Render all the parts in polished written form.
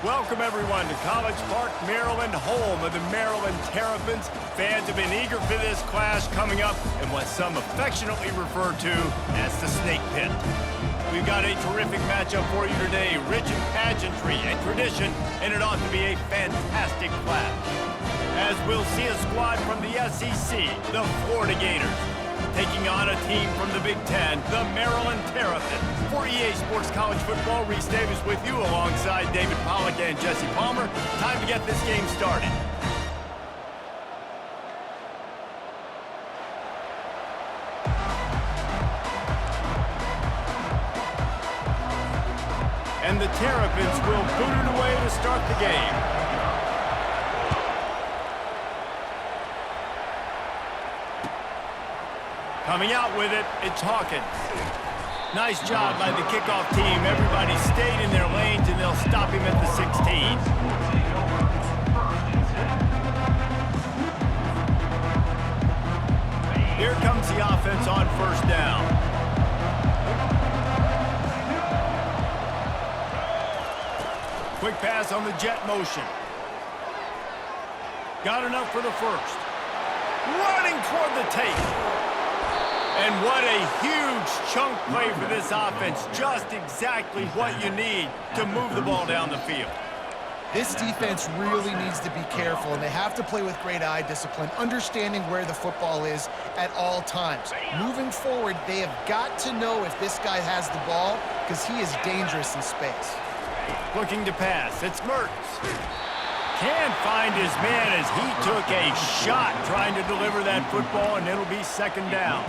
Welcome, everyone, to College Park, Maryland, home of the Maryland Terrapins. Fans have been eager for this clash coming up in what some affectionately refer to as the Snake Pit. We've got a terrific matchup for you today, rich in pageantry and tradition, and it ought to be a fantastic clash. As we'll see a squad from the SEC, the Florida Gators, taking on a team from the Big Ten, the Maryland Terrapins. For EA Sports College Football, Reese Davis with you alongside David Pollack and Jesse Palmer. Time to get this game started. And the Terrapins will boot it away to start the game. Coming out with it, it's Hawkins. Nice job by the kickoff team. Everybody stayed in their lanes, and they'll stop him at the 16. Here comes the offense on first down. Quick pass on the jet motion. Got enough for the first. Running toward the tape. And what a huge chunk play for this offense. Just exactly what you need to move the ball down the field. This defense really needs to be careful, and they have to play with great eye discipline, understanding where the football is at all times. Moving forward, they have got to know if this guy has the ball, because he is dangerous in space. Looking to pass. It's Mertz. Can't find his man as he took a shot trying to deliver that football, and it'll be second down.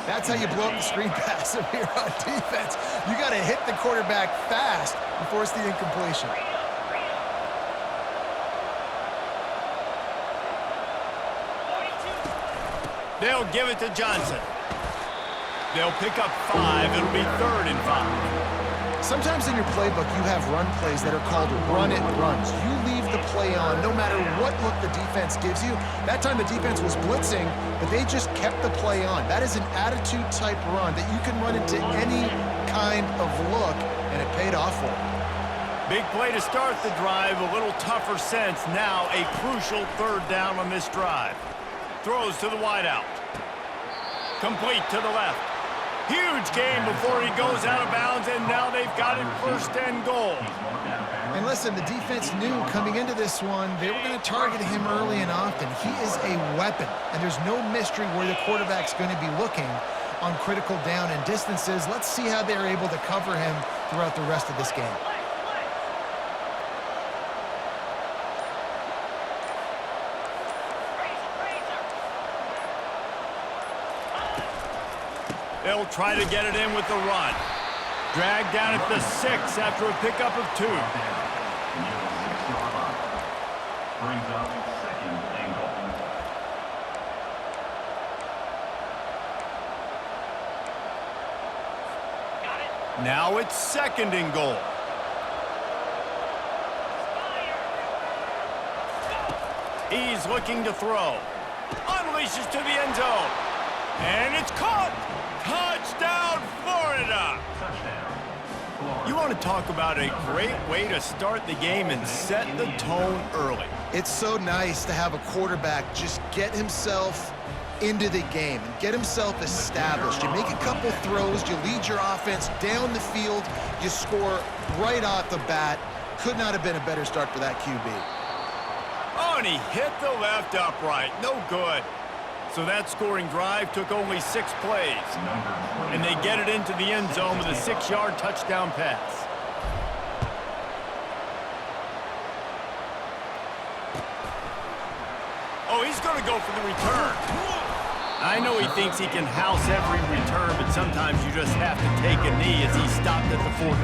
That's how you blow up the screen pass if you're on defense. You got to hit the quarterback fast and force the incompletion. They'll give it to Johnson. They'll pick up 5. It'll be 3rd and 5. Sometimes in your playbook, you have run plays that are called run-it runs. You leave the play on no matter what look the defense gives you. That time the defense was blitzing, but they just kept the play on. That is an attitude-type run that you can run into any kind of look, and it paid off for them. Big play to start the drive, a little tougher sense. Now a crucial 3rd down on this drive. Throws to the wideout. Complete to the left. Huge game before he goes out of bounds, and now they've got it 1st and goal. And listen, the defense knew coming into this one, they were going to target him early and often. He is a weapon, and there's no mystery where the quarterback's going to be looking on critical down and distances. Let's see how they're able to cover him throughout the rest of this game. They'll try to get it in with the run. Dragged down at the 6 after a pickup of 2. Brings up 2nd and goal. Now it's 2nd and goal. He's looking to throw. Unleashes to the end zone. And it's caught. Touchdown, Florida! You want to talk about a great way to start the game and set the tone early. It's so nice to have a quarterback just get himself into the game and get himself established. You make a couple throws, you lead your offense down the field, you score right off the bat. Could not have been a better start for that QB. Oh, and he hit the left upright. No good. So that scoring drive took only 6 plays. And they get it into the end zone with a 6-yard touchdown pass. Oh, he's going to go for the return. I know he thinks he can house every return, but sometimes you just have to take a knee as he stopped at the 14.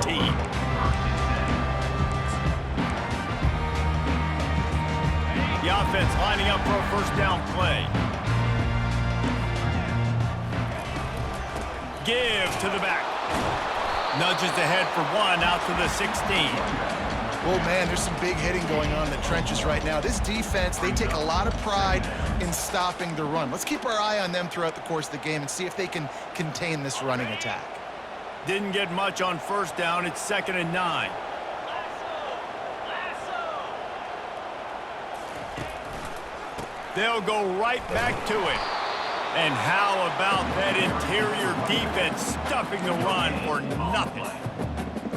The offense lining up for a 1st down play. Give to the back. Nudges ahead for 1 out to the 16. Oh, man, there's some big hitting going on in the trenches right now. This defense, they take a lot of pride in stopping the run. Let's keep our eye on them throughout the course of the game and see if they can contain this running attack. Didn't get much on 1st down. It's 2nd and 9. They'll go right back to it. And how about that interior defense stuffing the run for nothing?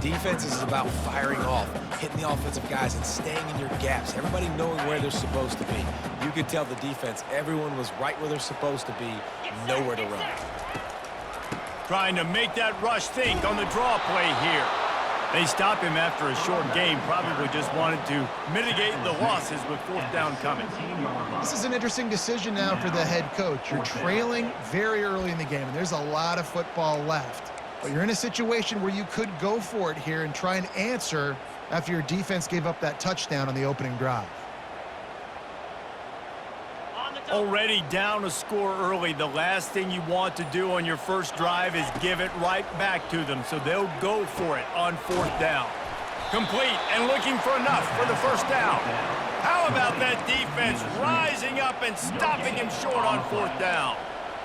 Defense is about firing off, hitting the offensive guys, and staying in your gaps. Everybody knowing where they're supposed to be. You could tell the defense, everyone was right where they're supposed to be, nowhere to run. Trying to make that rush think on the draw play here. They stopped him after a short game, probably just wanted to mitigate the losses with fourth down coming. This is an interesting decision now for the head coach. You're trailing very early in the game, and there's a lot of football left. But you're in a situation where you could go for it here and try and answer after your defense gave up that touchdown on the opening drive. Already down a score early, the last thing you want to do on your first drive is give it right back to them, so they'll go for it on fourth down. Complete and looking for enough for the first down. How about that defense rising up and stopping him short on fourth down?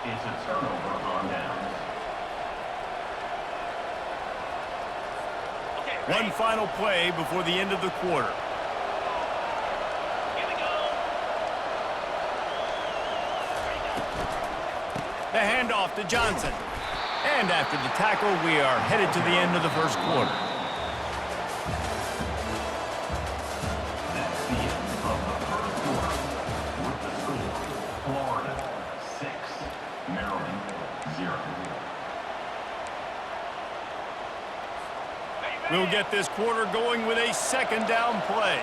It's a turnover on downs. One final play before the end of the quarter. The handoff to Johnson. And after the tackle, we are headed to the end of the first quarter. That's the end of the first quarter. With the score, Florida 6, Maryland 0. We'll get this quarter going with a second down play.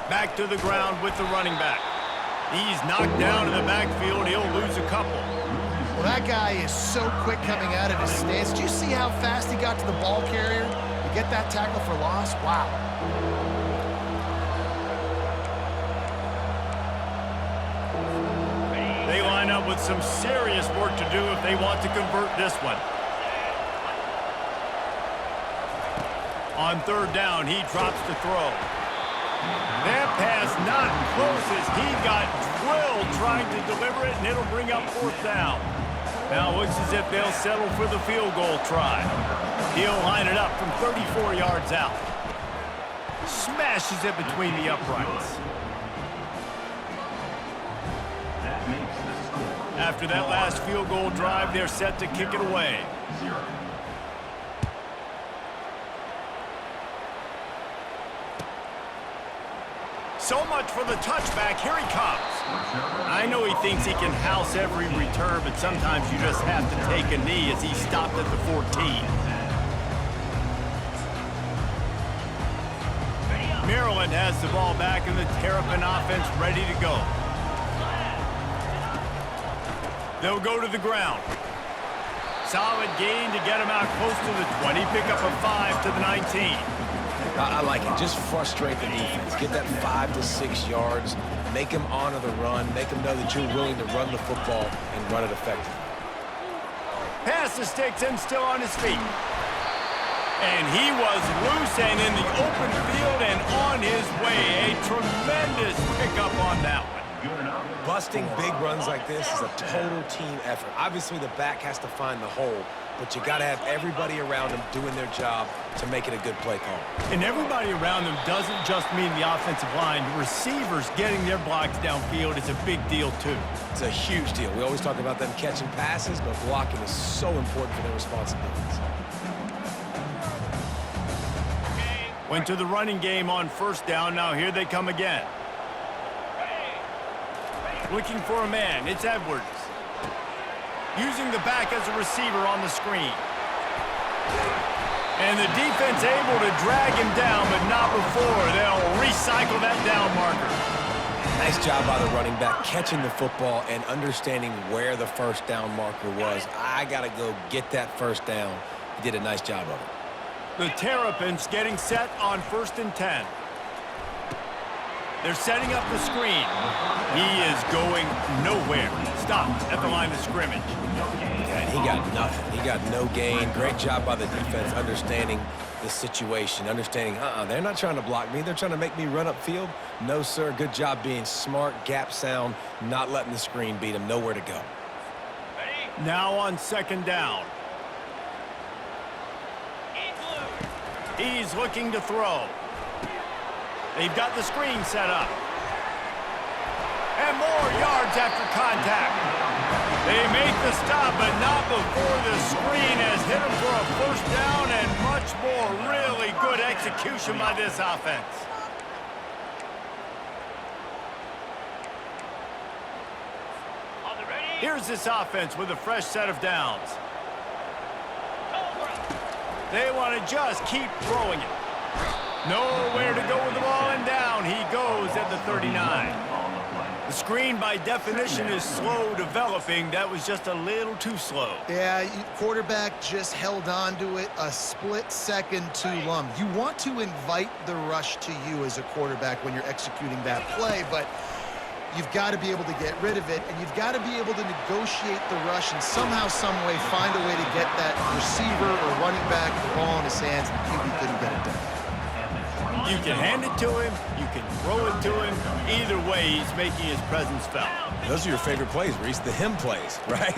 Back to the ground with the running back. He's knocked down in the backfield. He'll lose a couple. Well, that guy is so quick coming out of his stance. Did you see how fast he got to the ball carrier to get that tackle for loss? Wow. They line up with some serious work to do if they want to convert this one. On third down, he drops the throw. That pass not close as he got drilled trying to deliver it, and it'll bring up fourth down. Now it looks as if they'll settle for the field goal try. He'll line it up from 34 yards out. Smashes it between the uprights. That makes the score. After that last field goal drive, they're set to kick it away. 0. So much for the touchback. Here he comes. I know he thinks he can house every return, but sometimes you just have to take a knee as he stopped at the 14. Maryland has the ball back and the Terrapin offense ready to go. They'll go to the ground. Solid gain to get him out close to the 20. Pick up a 5 to the 19. I like it. Just frustrate the defense. Get that 5 to 6 yards. Make them honor the run. Make them know that you're willing to run the football and run it effectively. Pass the sticks and still on his feet. And he was loose and in the open field and on his way. A tremendous pickup on that one. Busting big runs like this is a total team effort. Obviously, the back has to find the hole, but you got to have everybody around them doing their job to make it a good play call. And everybody around them doesn't just mean the offensive line. The receivers getting their blocks downfield is a big deal, too. It's a huge deal. We always talk about them catching passes, but blocking is so important for their responsibilities. Went to the running game on first down. Now here they come again. Looking for a man. It's Edwards. Using the back as a receiver on the screen. And the defense able to drag him down, but not before. They'll recycle that down marker. Nice job by the running back, catching the football and understanding where the first down marker was. I got to go get that first down. He did a nice job of it. The Terrapins getting set on 1st and 10. They're setting up the screen. He is going nowhere. Stopped at the line of scrimmage. Yeah, he got nothing. He got no gain. Great job by the defense understanding the situation, understanding, they're not trying to block me. They're trying to make me run upfield. No, sir. Good job being smart, gap sound, not letting the screen beat him. Nowhere to go. Now on 2nd down. He's looking to throw. They've got the screen set up. And more yards after contact. They make the stop, but not before the screen has hit them for a first down and much more. Really good execution by this offense. Here's this offense with a fresh set of downs. They want to just keep throwing it. Nowhere to go with the ball, and down he goes at the 39. The screen, by definition, is slow developing. That was just a little too slow. Yeah, quarterback just held on to it a split second too long. You want to invite the rush to you as a quarterback when you're executing that play, but you've got to be able to get rid of it, and you've got to be able to negotiate the rush and somehow, some way, find a way to get that receiver or running back the ball in his hands, and the QB couldn't get it done. You can hand it to him, you can throw it to him. Either way, he's making his presence felt. Those are your favorite plays, Reese, the him plays, right?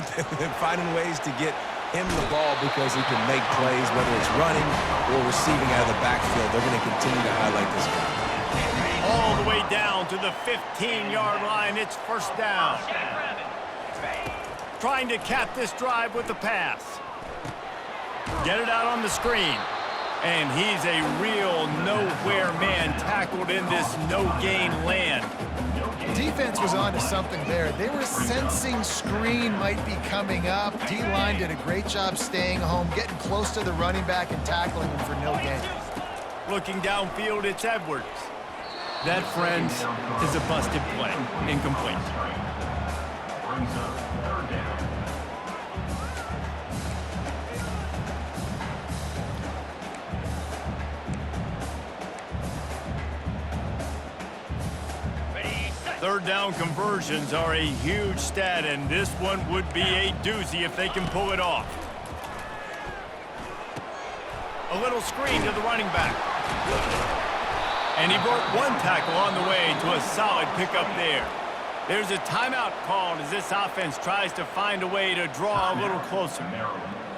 Finding ways to get him the ball because he can make plays, whether it's running or receiving out of the backfield. They're going to continue to highlight this guy. All the way down to the 15-yard line. It's first down. Trying to cap this drive with the pass. Get it out on the screen. And he's a real nowhere man tackled in this no-gain land. Defense was on to something there. They were sensing screen might be coming up. D-line did a great job staying home, getting close to the running back and tackling him for no gain. Looking downfield, it's Edwards. That, friends, is a busted play. Incomplete. Brings up third down. Third down conversions are a huge stat, and this one would be a doozy if they can pull it off. A little screen to the running back. And he brought one tackle on the way to a solid pickup there. There's a timeout called as this offense tries to find a way to draw a little closer.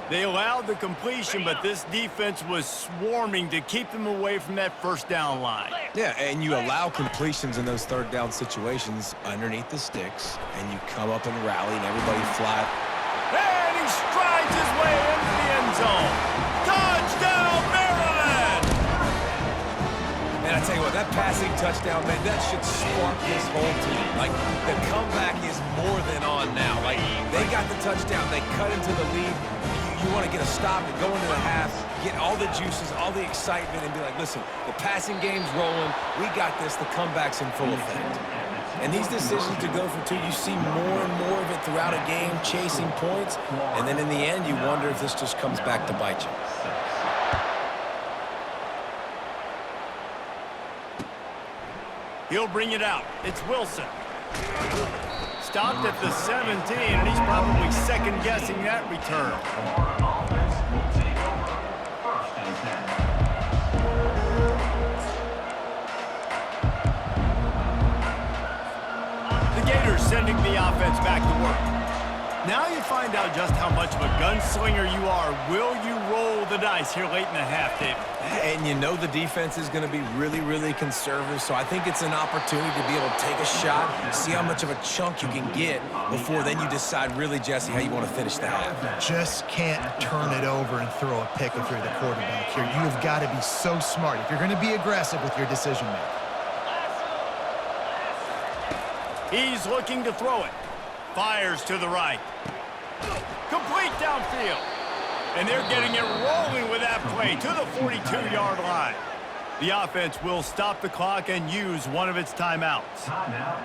They allowed the completion, but this defense was swarming to keep them away from that first down line. Yeah, and you allow completions in those third down situations underneath the sticks, and you come up and rally, and everybody flat. And he strides his way into the end zone. Touchdown, Maryland! And I tell you what, that passing touchdown, man, that should spark this whole team. Like, the comeback is more than on now. Like, they got the touchdown. They cut into the lead. You want to get a stop and go into the half, get all the juices, all the excitement, and be like, listen, the passing game's rolling. We got this. The comeback's in full effect. And these decisions to go for two, you see more and more of it throughout a game, chasing points. And then in the end, you wonder if this just comes back to bite you. He'll bring it out. It's Wilson. Stopped at the 17, and he's probably second-guessing that return. Our offense will take over. First and 10. The Gators sending the offense back to work. Now you find out just how much of a gunslinger you are. Will you roll the dice here late in the half, David? And you know the defense is going to be really, really conservative, so I think it's an opportunity to be able to take a shot, see how much of a chunk you can get before then you decide really, Jesse, how you want to finish the half. Just can't turn it over and throw a pick if you're the quarterback here. You have got to be so smart if you're going to be aggressive with your decision making. He's looking to throw it. Fires to the right. Complete downfield. And they're getting it rolling with that play to the 42-yard line. The offense will stop the clock and use one of its timeouts. Timeout,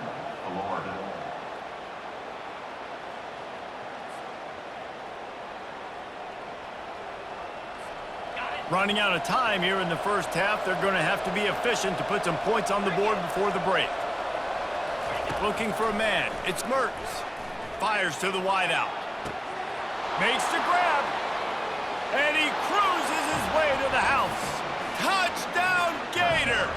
Florida. Running out of time here in the first half, they're going to have to be efficient to put some points on the board before the break. Looking for a man. It's Mertz. Fires to the wideout. Makes the grab. And he cruises his way to the house. Touchdown, Gators!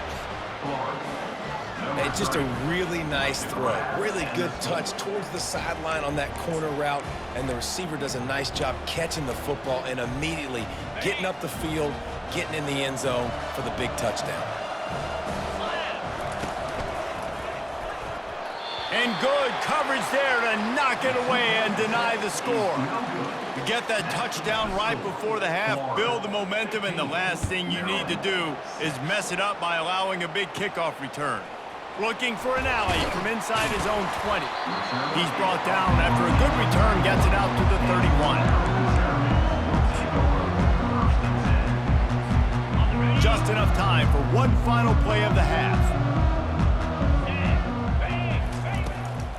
And just a really nice throw. Really good touch towards the sideline on that corner route. And the receiver does a nice job catching the football and immediately getting up the field, getting in the end zone for the big touchdown. And good coverage there to knock it away and deny the score. You get that touchdown right before the half, build the momentum, and the last thing you need to do is mess it up by allowing a big kickoff return. Looking for an alley from inside his own 20. He's brought down after a good return, gets it out to the 31. Just enough time for one final play of the half.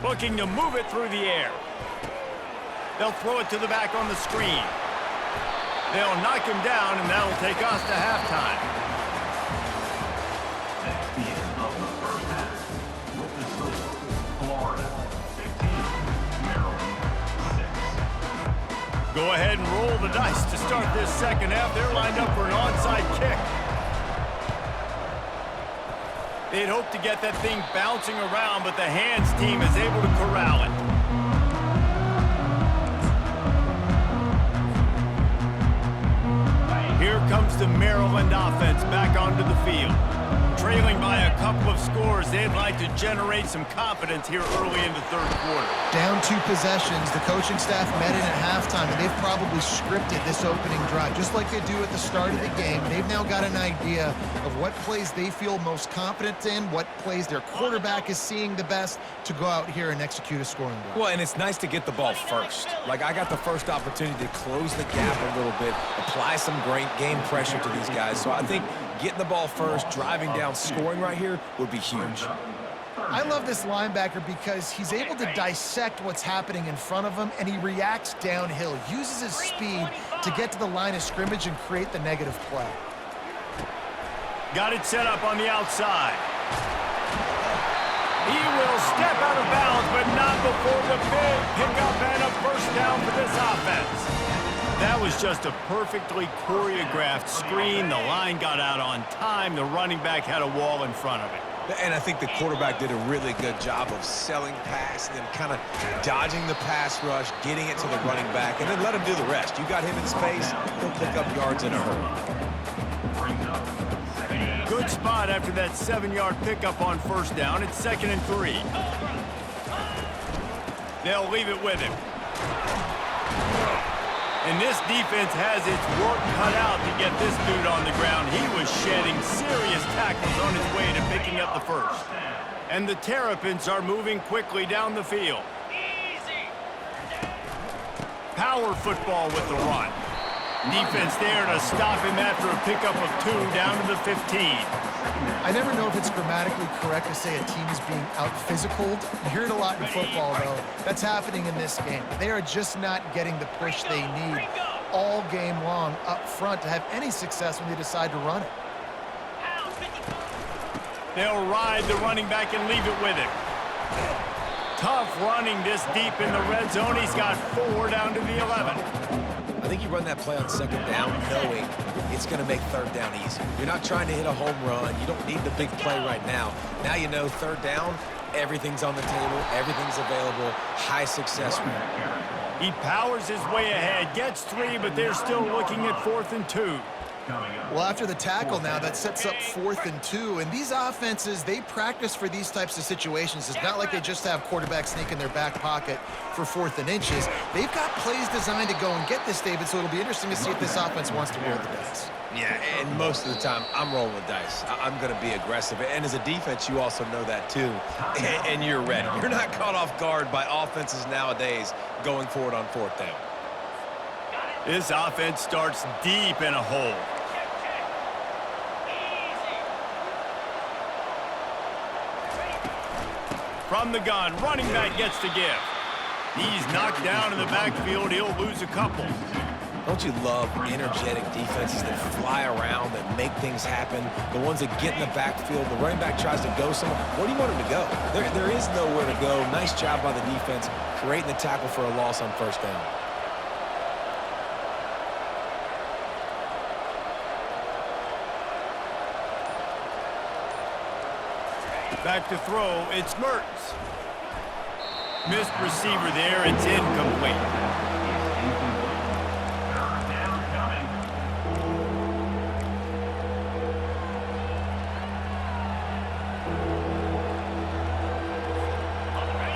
Looking to move it through the air. They'll throw it to the back on the screen. They'll knock him down, and that'll take us to halftime. That's the end of the first half. With the score, Florida 15, Maryland 6. Go ahead and roll the dice to start this second half. They're lined up for an onside kick. They'd hope to get that thing bouncing around, but the hands team is able to corral it. Here comes the Maryland offense back onto the field. Trailing by a couple of scores, they'd like to generate some confidence here early in the third quarter. Down 2 possessions, the coaching staff met in at halftime, and they've probably scripted this opening drive, just like they do at the start of the game. They've now got an idea of what plays they feel most confident in, what plays their quarterback is seeing the best to go out here and execute a scoring drive. Well, and it's nice to get the ball first. Like, I got the first opportunity to close the gap a little bit, apply some great game pressure to these guys. So I think getting the ball first, driving down, scoring right here would be huge. I love this linebacker because he's able to dissect what's happening in front of him, and he reacts downhill, uses his speed to get to the line of scrimmage and create the negative play. Got it set up on the outside. He will step out of bounds, but not before the big pickup and a first down for this offense. That was just a perfectly choreographed screen. The line got out on time. The running back had a wall in front of it. And I think the quarterback did a really good job of selling pass and then kind of dodging the pass rush, getting it to the running back, and then let him do the rest. You got him in space, he'll pick up yards in a hurry. Good spot after that 7-yard pickup on first down. It's 2nd and 3. They'll leave it with him. And this defense has its work cut out to get this dude on the ground. He was shedding serious tackles on his way to picking up the first. And the Terrapins are moving quickly down the field. Power football with the run. Defense there to stop him after a pickup of 2 down to the 15. I never know if it's grammatically correct to say a team is being out-physicaled. You hear it a lot in football, though. That's happening in this game. They are just not getting the push they need all game long up front to have any success when they decide to run it. They'll ride the running back and leave it with him. Tough running this deep in the red zone. He's got 4 down to the 11. I think you run that play on second down knowing it's going to make third down easy. You're not trying to hit a home run. You don't need the big play right now. Now you know third down, everything's on the table, everything's available, high success rate. He powers his way ahead, gets 3, but they're still looking at 4th and 2. Well, after the tackle now, that sets up 4th and 2. And these offenses, they practice for these types of situations. It's not like they just have quarterbacks sneak in their back pocket for 4th and inches. They've got plays designed to go and get this, David, so it'll be interesting to see if this offense wants to roll the dice. Yeah, and most of the time, I'm rolling the dice. I'm going to be aggressive. And as a defense, you also know that too. And you're ready. You're not caught off guard by offenses nowadays going forward on 4th down. This offense starts deep in a hole. From the gun, running back gets to give. He's knocked down in the backfield. He'll lose a couple. Don't you love energetic defenses that fly around, that make things happen? The ones that get in the backfield, the running back tries to go somewhere. Where do you want him to go? There is nowhere to go. Nice job by the defense, creating the tackle for a loss on first down. Back to throw, it's Mertz. Missed receiver there, it's incomplete.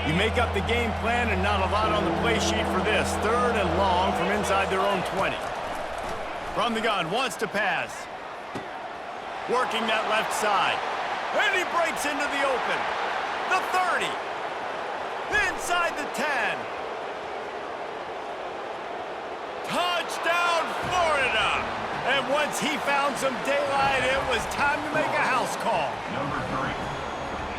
You make up the game plan and not a lot on the play sheet for this. 3rd and long from inside their own 20. From the gun, wants to pass. Working that left side. And he breaks into the open. The 30. Inside the 10. Touchdown, Florida! And once he found some daylight, it was time to make a house call. Number 3.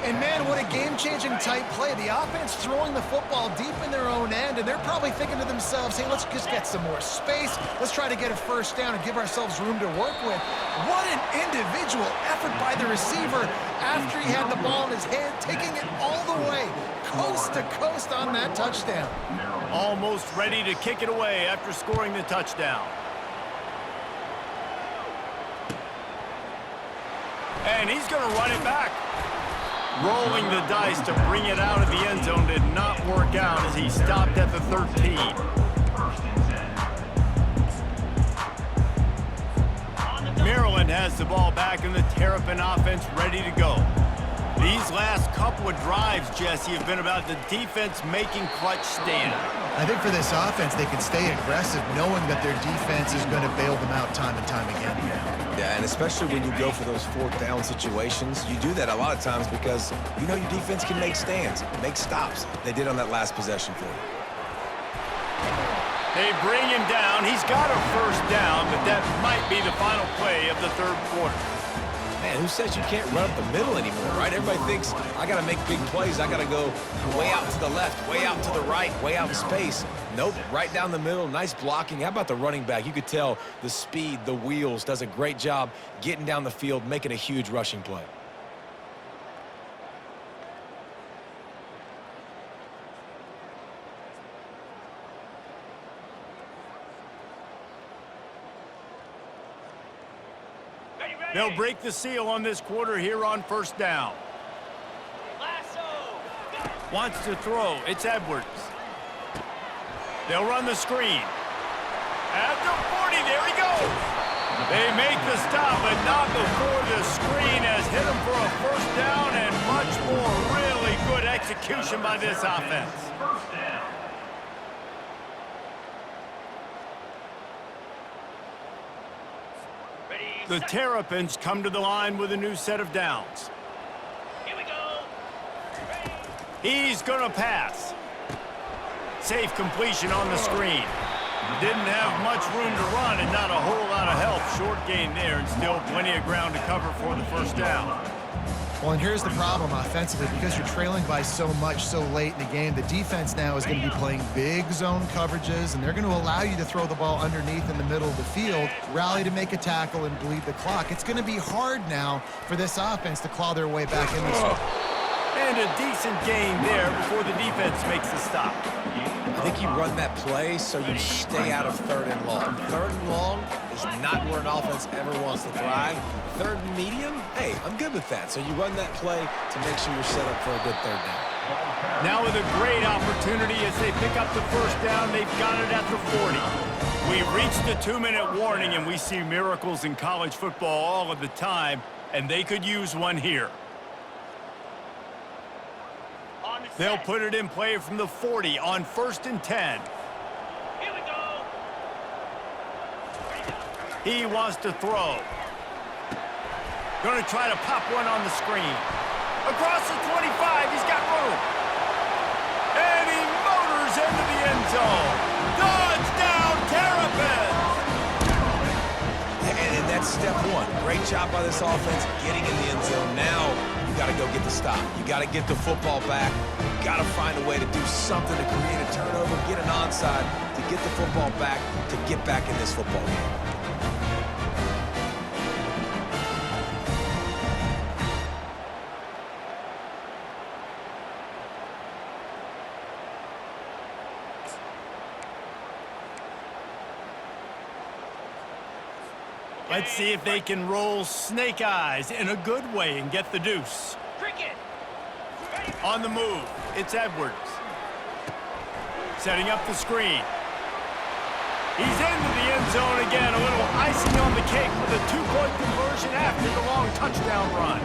And man, what a game-changing type play. The offense throwing the football deep in their own end, and they're probably thinking to themselves, hey, let's just get some more space. Let's try to get a first down and give ourselves room to work with. What an individual effort by the receiver after he had the ball in his hand, taking it all the way, coast to coast on that touchdown. Almost ready to kick it away after scoring the touchdown. And he's going to run it back. Rolling the dice to bring it out of the end zone did not work out as he stopped at the 13. Maryland has the ball back and the Terrapin offense ready to go. These last couple of drives, Jesse, have been about the defense making clutch stand. I think for this offense, they can stay aggressive knowing that their defense is going to bail them out time and time again. Yeah, and especially when you go for those 4th down situations, you do that a lot of times because you know your defense can make stands, make stops. They did on that last possession for you. They bring him down. He's got a first down, but that might be the final play of the 3rd quarter. Man, who says you can't run up the middle anymore, right? Everybody thinks, I got to make big plays. I got to go way out to the left, way out to the right, way out in space. Nope, right down the middle, nice blocking. How about the running back? You could tell the speed, the wheels, does a great job getting down the field, making a huge rushing play. They'll break the seal on this quarter here on 1st down. Wants to throw. It's Edwards. They'll run the screen. At the 40, there he goes. They make the stop, but not before the screen has hit him for a first down and much more. Really good execution by this offense. First down. The Terrapins come to the line with a new set of downs. Here we go. He's going to pass. Safe completion on the screen. Didn't have much room to run and not a whole lot of help. Short gain there and still plenty of ground to cover for the first down. Well, and here's the problem offensively. Because you're trailing by so much so late in the game, the defense now is going to be playing big zone coverages, and they're going to allow you to throw the ball underneath in the middle of the field, rally to make a tackle, and bleed the clock. It's going to be hard now for this offense to claw their way back in this one. And a decent gain there before the defense makes the stop. I think you run that play so you stay out of 3rd and long. 3rd and long is not where an offense ever wants to thrive. 3rd and medium, hey, I'm good with that. So you run that play to make sure you're set up for a good 3rd down. Now with a great opportunity as they pick up the first down, they've got it at the 40. We've reached the 2-minute warning, and we see miracles in college football all of the time, and they could use one here. They'll put it in play from the 40 on 1st and 10. Here we go. He wants to throw. Going to try to pop one on the screen. Across the 25, he's got room. And he motors into the end zone. Touchdown, Terrapins! And that's step 1. Great job by this offense getting in the end zone. Now you got to go get the stop. You got to get the football back. You got to find a way to do something to create a turnover, get an onside, to get the football back, to get back in this football game. Let's see if they can roll snake eyes in a good way and get the deuce. Cricket. On the move, it's Edwards. Setting up the screen. He's into the end zone again. A little icing on the cake with a 2-point conversion after the long touchdown run.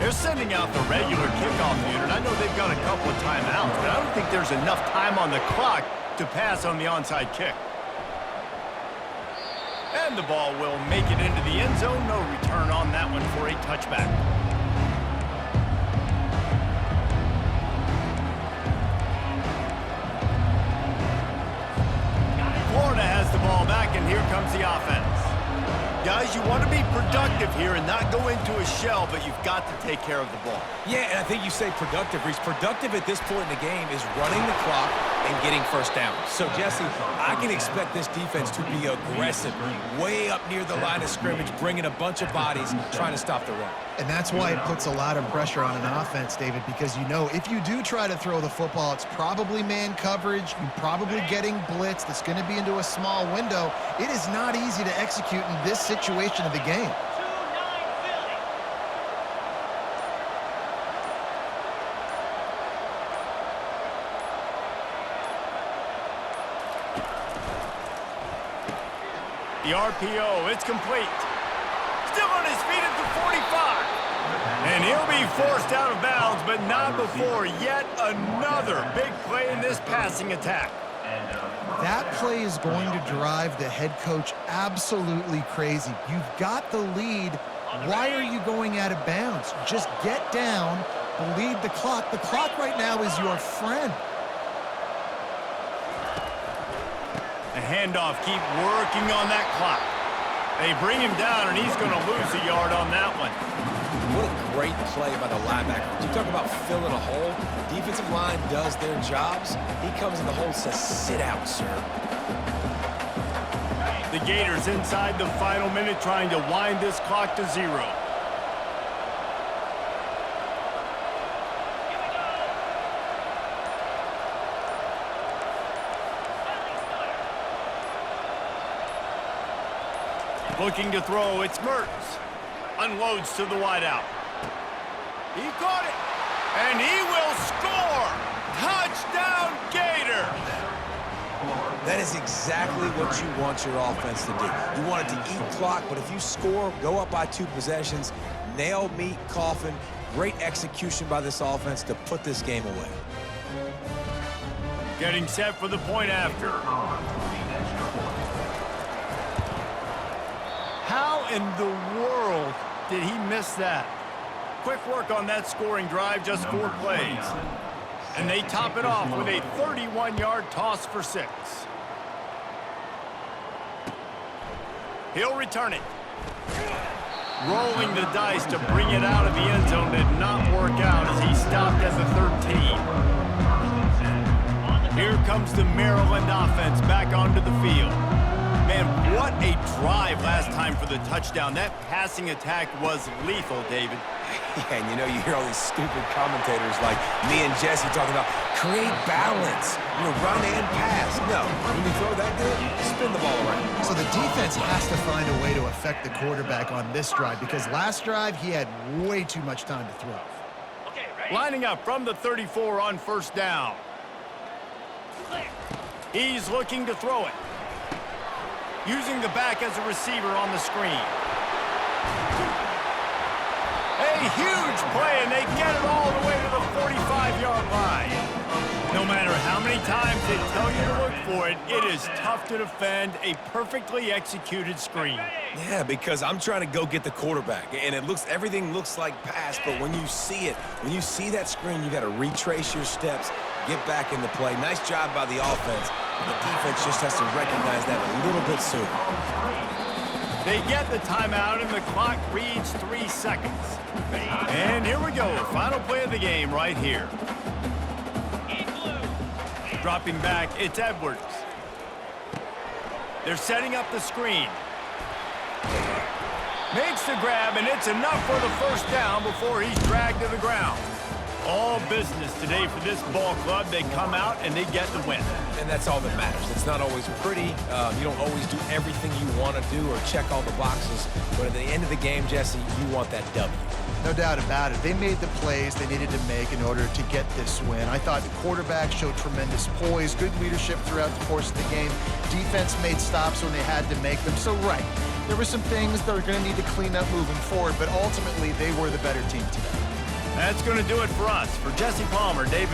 They're sending out the regular kickoff unit. I know they've got a couple of timeouts, but I don't think there's enough time on the clock to pass on the onside kick. And the ball will make it into the end zone. No return on that one for a touchback. Florida has the ball back, and here comes the offense. Guys, you want to be productive here and not go into a shell, but you've got to take care of the ball. Yeah, and I think you say productive, Reese. Productive at this point in the game is running the clock and getting first down. So, Jesse, I can expect this defense to be aggressive, way up near the line of scrimmage, bringing a bunch of bodies, trying to stop the run. And that's why it puts a lot of pressure on an offense, David, because you know if you do try to throw the football, it's probably man coverage. You're probably getting blitz that's going to be into a small window. It is not easy to execute in this situation of the game. 2-9 Philly. The RPO, it's complete. Still on his feet at the 45. And he'll be forced out of bounds, but not before yet another big play in this passing attack. That play is going to drive the head coach absolutely crazy. You've got the lead. Why are you going out of bounds? Just get down, bleed the clock. The clock right now is your friend. The handoff, keep working on that clock. They bring him down, and he's going to lose a yard on that one. What a great play by the linebacker. You talk about filling a hole. Defensive line does their jobs. He comes in the hole and says, sit out, sir. The Gators inside the final minute trying to wind this clock to 0. Looking to throw, it's Mertz. Unloads to the wideout. He caught it, and he will score! Touchdown, Gators! That is exactly what you want your offense to do. You want it to eat clock, but if you score, go up by 2 possessions, nail, meet, coffin. Great execution by this offense to put this game away. Getting set for the point after. How in the world did he miss that? Quick work on that scoring drive, just 4 plays. And they top it off with a 31-yard toss for 6. He'll return it. Rolling the dice to bring it out of the end zone did not work out as he stopped at the 13. Here comes the Maryland offense back onto the field. Man, what a drive last time for the touchdown. That passing attack was lethal, David. Yeah, and you know, you hear all these stupid commentators like me and Jesse talking about create balance, run and pass. No, when you throw that good, spin the ball around. So the defense has to find a way to affect the quarterback on this drive because last drive he had way too much time to throw. Okay, ready? Lining up from the 34 on first down. Clear. He's looking to throw it. Using the back as a receiver on the screen. A huge play, and they get it all the way to the 45-yard line. No matter how many times they tell you to look for it, it is tough to defend a perfectly executed screen. Yeah, because I'm trying to go get the quarterback, and everything looks like pass, but when you see it, when you see that screen, you got to retrace your steps, get back in the play. Nice job by the offense. The defense just has to recognize that a little bit sooner. They get the timeout, and the clock reads 3 seconds. And here we go, final play of the game right here. Dropping back, it's Edwards. They're setting up the screen. Makes the grab, and it's enough for the first down before he's dragged to the ground. All business today for this ball club. They come out and they get the win. And that's all that matters. It's not always pretty. You don't always do everything you want to do or check all the boxes. But at the end of the game, Jesse, you want that W. No doubt about it. They made the plays they needed to make in order to get this win. I thought the quarterback showed tremendous poise, good leadership throughout the course of the game. Defense made stops when they had to make them. So, right, there were some things that are going to need to clean up moving forward, but ultimately they were the better team today. That's going to do it for us. For Jesse Palmer, David